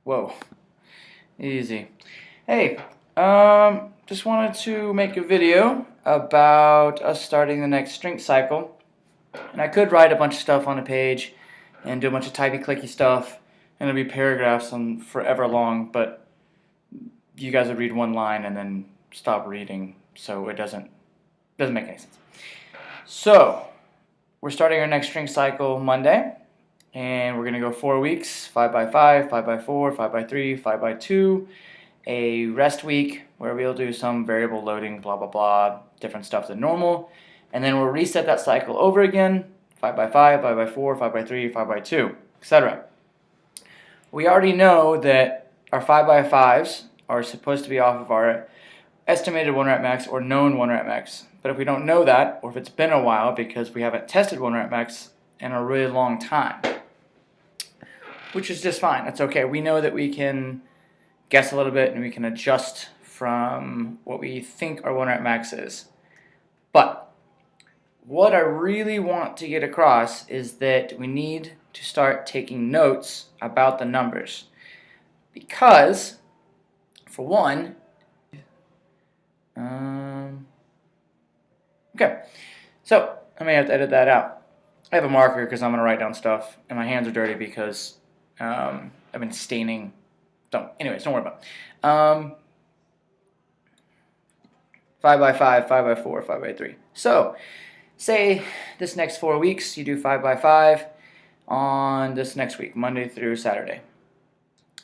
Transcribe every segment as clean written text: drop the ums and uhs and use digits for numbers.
Whoa, easy. Hey, just wanted to make a video about us starting the next strength cycle. And I could write a bunch of stuff on a page and do a bunch of typey clicky stuff, and it'll be paragraphs on forever long, but you guys would read one line and then stop reading, so it doesn't make any sense. So, we're starting our next strength cycle Monday. And we're going to go 4 weeks, 5 by 5, 5 by 4, 5 by 3, 5 by 2, a rest week where we'll do some variable loading, blah, blah, blah, different stuff than normal. And then we'll reset that cycle over again, 5 by 5, 5 by 4, 5 by 3, 5 by 2, etc. We already know that our 5 by 5s are supposed to be off of our estimated 1 rep max or known 1 rep max. But if we don't know that, or if it's been a while because we haven't tested 1 rep max in a really long time, which is just fine. That's okay. We know that we can guess a little bit and we can adjust from what we think our 1 rep max is. But what I really want to get across is that we need to start taking notes about the numbers. Because, for one, okay, so I may have to edit that out. I have a marker because I'm going to write down stuff, and my hands are dirty because I've been staining. Anyways, don't worry about it. 5 by 5, 5 by 4, 5 by 3. So, say this next 4 weeks you do 5 by 5 on this next week, Monday through Saturday.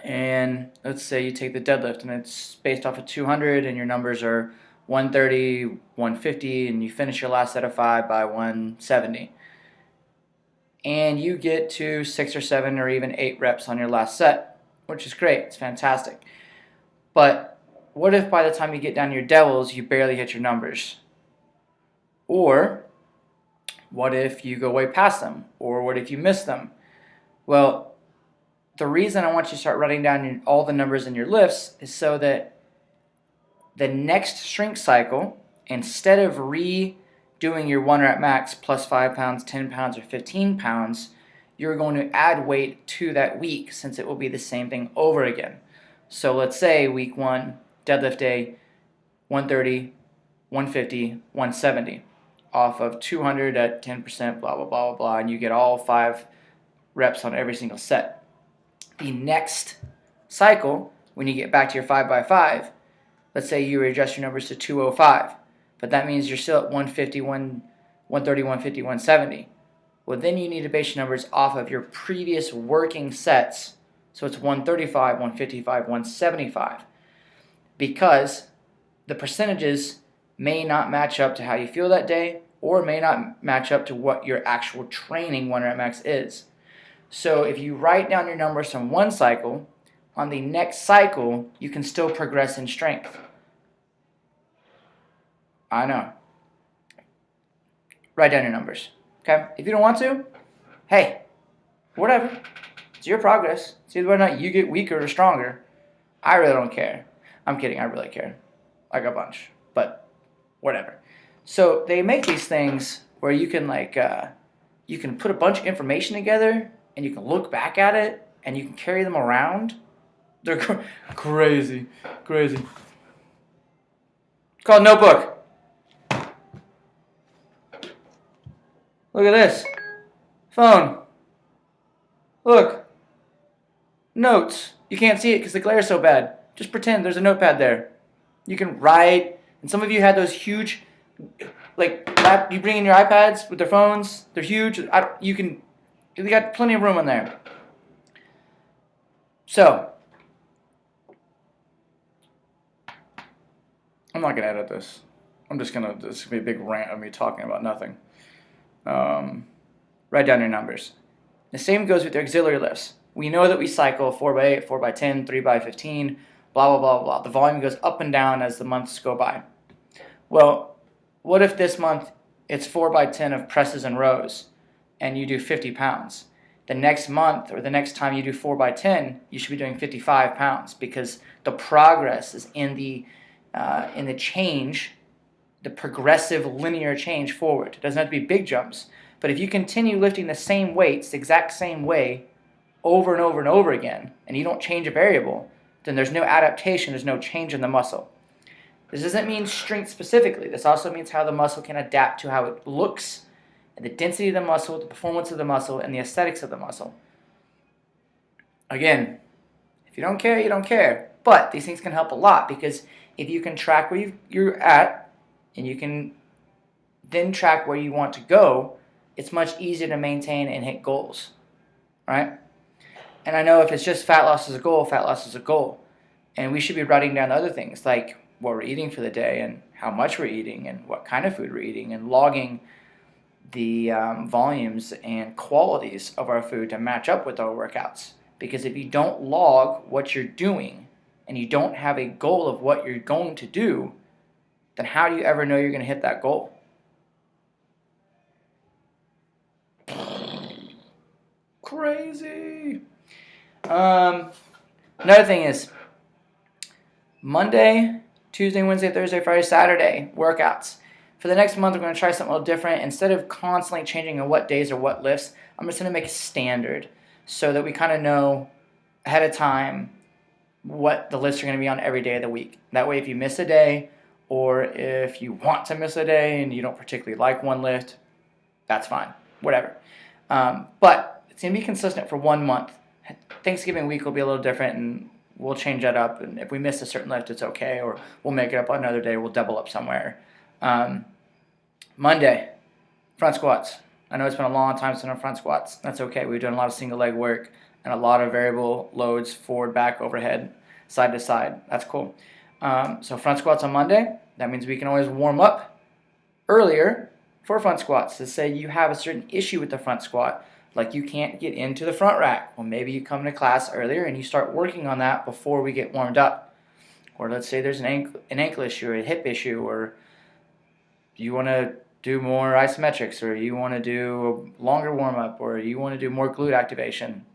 And let's say you take the deadlift and it's based off of 200 and your numbers are 130, 150, and you finish your last set of 5 by 170. And you get to 6 or 7 or even 8 reps on your last set, which is great. It's fantastic. But what if by the time you get down to your devils, you barely hit your numbers? Or what if you go way past them? Or what if you miss them? Well, the reason I want you to start writing down all the numbers in your lifts is so that the next strength cycle, instead of doing your 1 rep max plus 5 pounds, 10 pounds, or 15 pounds, you're going to add weight to that week since it will be the same thing over again. So let's say week 1, deadlift day, 130, 150, 170, off of 200 at 10%, blah, blah, blah, blah, blah, and you get all 5 reps on every single set. The next cycle, when you get back to your 5 by 5, let's say you adjust your numbers to 205. But that means you're still at 150, 130, 150, 170. Well, then you need to base your numbers off of your previous working sets. So it's 135, 155, 175. Because the percentages may not match up to how you feel that day or may not match up to what your actual training 1 rep max is. So if you write down your numbers from one cycle, on the next cycle, you can still progress in strength. I know. Write down your numbers. Okay? If you don't want to, hey, whatever. It's your progress. It's either whether or not you get weaker or stronger. I really don't care. I'm kidding. I really care. Like a bunch. But whatever. So they make these things where you can you can put a bunch of information together and you can look back at it and you can carry them around. They're crazy. Crazy. It's called Notebook. Look at this. Phone. Look. Notes. You can't see it because the glare is so bad. Just pretend there's a notepad there. You can write. And some of you had those huge, you bring in your iPads with their phones. They're huge. You got plenty of room in there. So, I'm not going to edit this. This is going to be a big rant of me talking about nothing. Write down your numbers. The same goes with the auxiliary lifts. We know that we cycle 4 by 8, 4 by 10, 3 by 15, blah, blah, blah, blah. The volume goes up and down as the months go by. Well, what if this month it's 4 by 10 of presses and rows and you do 50 pounds? The next month or the next time you do 4 by 10, you should be doing 55 pounds because the progress is in the change, the progressive linear change forward. It doesn't have to be big jumps. But if you continue lifting the same weights, the exact same way, over and over and over again, and you don't change a variable, then there's no adaptation, there's no change in the muscle. This doesn't mean strength specifically. This also means how the muscle can adapt to how it looks, and the density of the muscle, the performance of the muscle, and the aesthetics of the muscle. Again, if you don't care, you don't care. But these things can help a lot, because if you can track where you're at, and you can then track where you want to go, it's much easier to maintain and hit goals, right? And I know if it's just fat loss is a goal, fat loss is a goal. And we should be writing down other things like what we're eating for the day and how much we're eating and what kind of food we're eating, and logging the volumes and qualities of our food to match up with our workouts. Because if you don't log what you're doing and you don't have a goal of what you're going to do, then how do you ever know you're going to hit that goal? Crazy. Another thing is Monday, Tuesday, Wednesday, Thursday, Friday, Saturday workouts. For the next month, we're going to try something a little different. Instead of constantly changing on what days or what lifts, I'm just going to make a standard so that we kind of know ahead of time what the lifts are going to be on every day of the week. That way, if you miss a day, or if you want to miss a day and you don't particularly like one lift, that's fine. Whatever. But it's going to be consistent for 1 month. Thanksgiving week will be a little different, and we'll change that up. And if we miss a certain lift, it's okay, or we'll make it up on another day. We'll double up somewhere. Monday, front squats. I know it's been a long time since I've front squats. That's okay. We've done a lot of single leg work and a lot of variable loads, forward, back, overhead, side to side. That's cool. So front squats on Monday. That means we can always warm up earlier for front squats. Let's say you have a certain issue with the front squat, like you can't get into the front rack. Well, maybe you come to class earlier and you start working on that before we get warmed up. Or let's say there's an ankle issue or a hip issue, or you want to do more isometrics, or you want to do a longer warm-up, or you want to do more glute activation.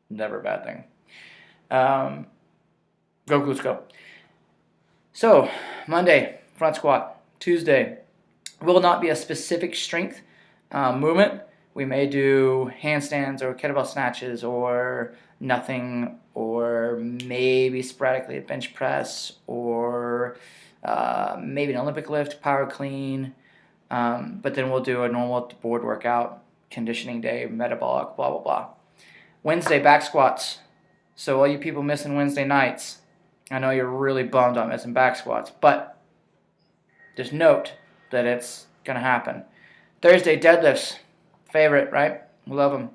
Never a bad thing. Go glutes, go. So, Monday, front squat. Tuesday, will not be a specific strength movement. We may do handstands or kettlebell snatches or nothing, or maybe sporadically a bench press, or maybe an Olympic lift, power clean, but then we'll do a normal board workout, conditioning day, metabolic, blah, blah, blah. Wednesday, back squats. So all you people missing Wednesday nights, I know you're really bummed on missing back squats, but just note that it's going to happen. Thursday, deadlifts. Favorite, right? We love them.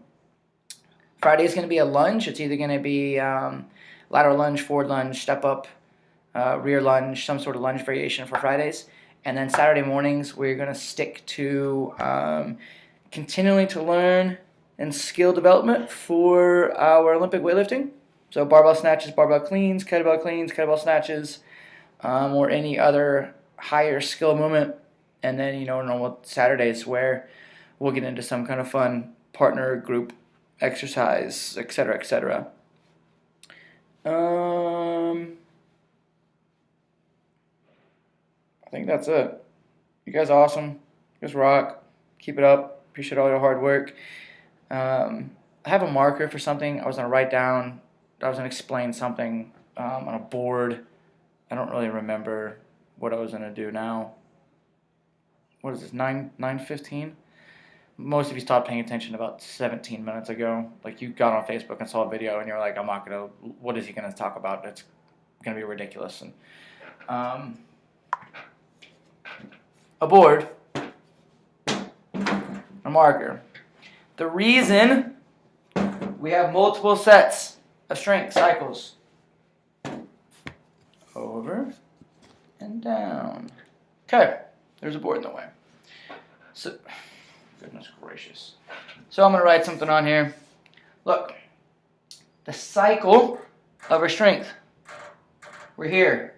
Friday is going to be a lunge. It's either going to be lateral lunge, forward lunge, step up, rear lunge, some sort of lunge variation for Fridays. And then Saturday mornings, we're going to stick to continuing to learn and skill development for our Olympic weightlifting. So barbell snatches, barbell cleans, kettlebell snatches, or any other higher skill movement. And then, normal Saturdays where we'll get into some kind of fun partner group exercise, etc., etc. I think that's it. You guys are awesome. You guys rock. Keep it up. Appreciate all your hard work. I have a marker for something I was going to write down. I was going to explain something on a board. I don't really remember what I was going to do now. What is this, 9:15? Most of you stopped paying attention about 17 minutes ago. Like, you got on Facebook and saw a video and you're like, I'm not going to, what is he going to talk about? It's going to be ridiculous. And a board, a marker. The reason we have multiple sets of strength cycles, over and down. Okay, there's a board in the way. So, goodness gracious. So I'm going to write something on here. Look, the cycle of our strength. We're here.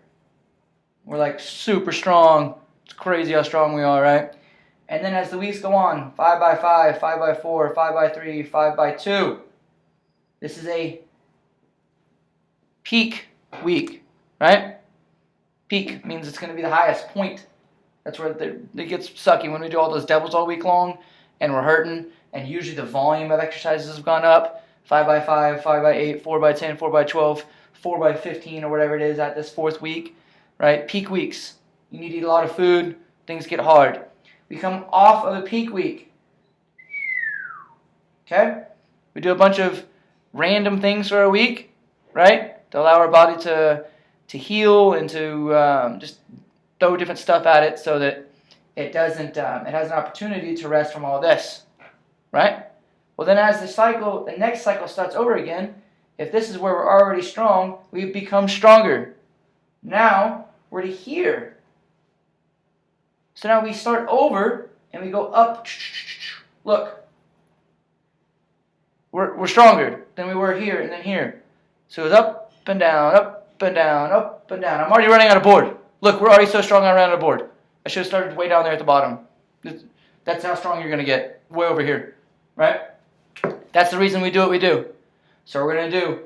We're like super strong. It's crazy how strong we are, right? And then as the weeks go on, 5 by 5, 5 by 4, 5 by 3, 5 by 2. This is a peak week, right? Peak means it's going to be the highest point. That's where it gets sucky when we do all those doubles all week long and we're hurting and usually the volume of exercises have gone up. 5x5, 5x8, 4x10, 4x12, 4x15, or whatever it is at this 4th week, right? Peak weeks. You need to eat a lot of food. Things get hard. We come off of the peak week. Okay? We do a bunch of random things for a week, right? To allow our body to heal and to just throw different stuff at it so that it doesn't, it has an opportunity to rest from all this, right? Well, then as the next cycle starts over again, if this is where we're already strong, we become stronger. Now, we're to here. So now we start over and we go up. Look. We're stronger than we were here and then here. So it was up and down, up and down, up and down. I'm already running out of board. Look, we're already so strong I ran out of board. I should have started way down there at the bottom. That's how strong you're going to get. Way over here. Right? That's the reason we do what we do. So we're going to do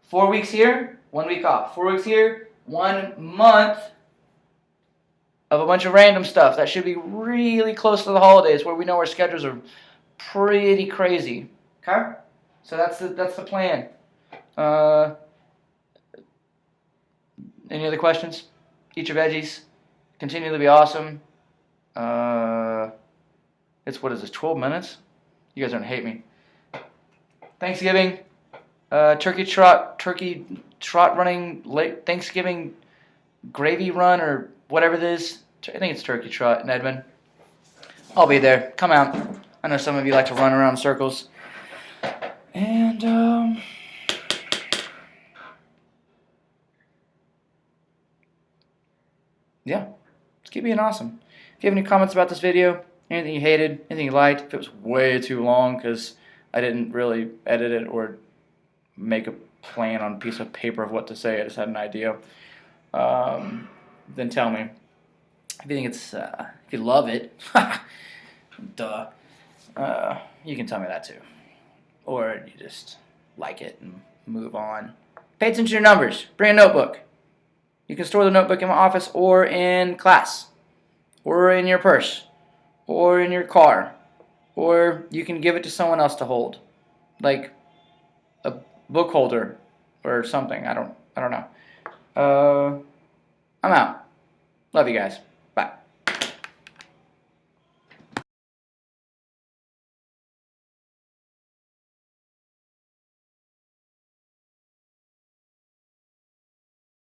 4 weeks here, 1 week off. 4 weeks here, 1 month of a bunch of random stuff. That should be really close to the holidays where we know our schedules are pretty crazy. Okay? So that's the plan. Any other questions? Eat your veggies. Continue to be awesome. It's, what is this, 12 minutes? You guys are going to hate me. Thanksgiving. Turkey trot running, late Thanksgiving gravy run or whatever it is. I think it's turkey trot in Edmond. I'll be there. Come out. I know some of you like to run around in circles. And, yeah, just keep being awesome. If you have any comments about this video, anything you hated, anything you liked, if it was way too long because I didn't really edit it or make a plan on a piece of paper of what to say, I just had an idea, then tell me. If you think it's, if you love it, duh, you can tell me that too. Or you just like it and move on. Pay attention to your numbers. Bring a notebook. You can store the notebook in my office or in class, or in your purse, or in your car, or you can give it to someone else to hold, like a book holder or something. I don't know. I'm out. Love you guys.